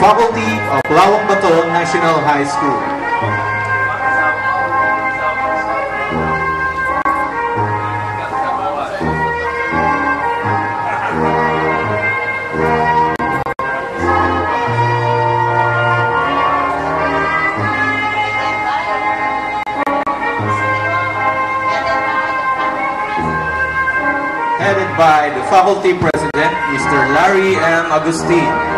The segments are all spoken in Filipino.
faculty of Lawang Bato National High School. Headed by the faculty president, Mr. Larry M. Agustin.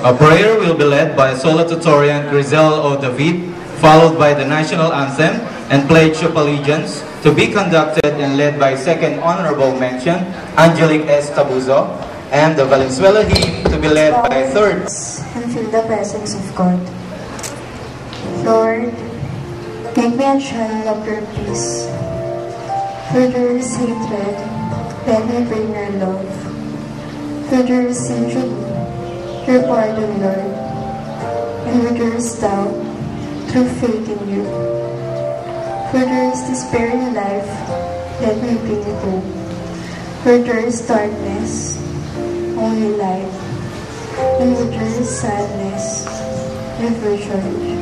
A prayer will be led by Salutatorian Grizel O. David, followed by the national anthem and pledge of allegiance, to be conducted and led by Second Honorable Mention, Angelique S. Tabuzo, and the Valenzuela hymn to be led by Third. And feel the presence of God. Lord, make me a channel of your peace. Where there is hatred, let me bring your love. Where there is injury, your pardon, Lord, and where there is doubt, through faith in you. Where there is despair in life, let me bring hope. Where there is darkness, only light, and where there is sadness, reversion.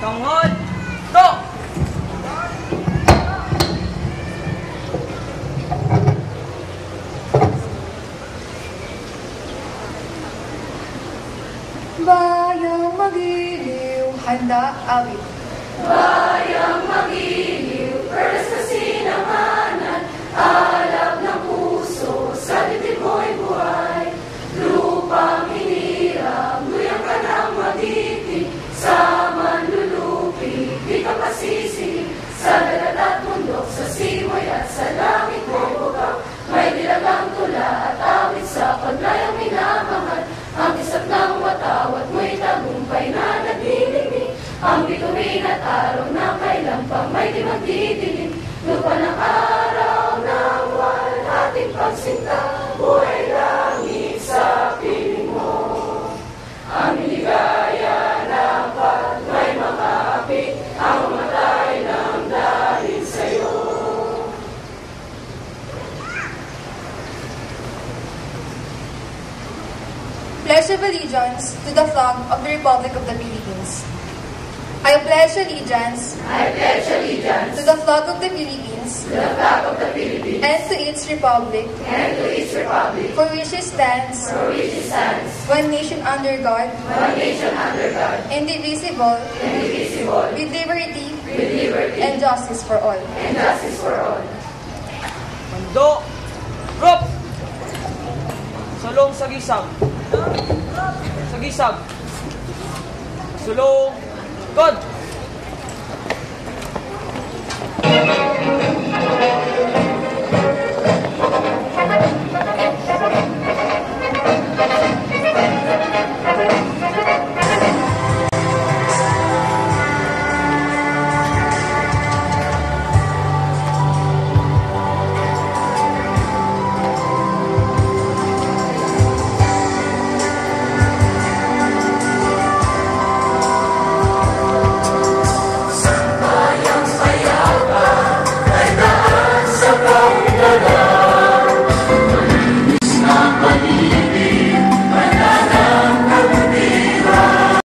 Tanghod! To! Bayang magiliw, handa awit. Bayang magiliw, perlas na sinamanan, alab ng puso, sa dibdib mo'y buhay. Lupang hinirang, luyang ka ng matitig, sa manlulupi, di ka pasisig. Sa dagat at bundok, sa simoy at sa langit mo'y bukaw, may dilagang tula at awit sa paglayang minamahal. Ang isap ng watawat mo'y tagumpay na nagdilimig. Ang bituin at araw na kailan pa may di magdidilim. Lupa ng araw ng ating pagsinta, buhay langit sa piling mo. Ang ligaya ng pag may makapit, ang mamatay ng dahil sa'yo. Pledge of allegiance to the flag of the Republic of the Philippines. I pledge allegiance to the flag of the Philippines and to its republic, for which it stands, one nation under God, indivisible, with liberty and justice for all. Mando! Group! Sulong sa gisag. Sa gisag. Sulong. God!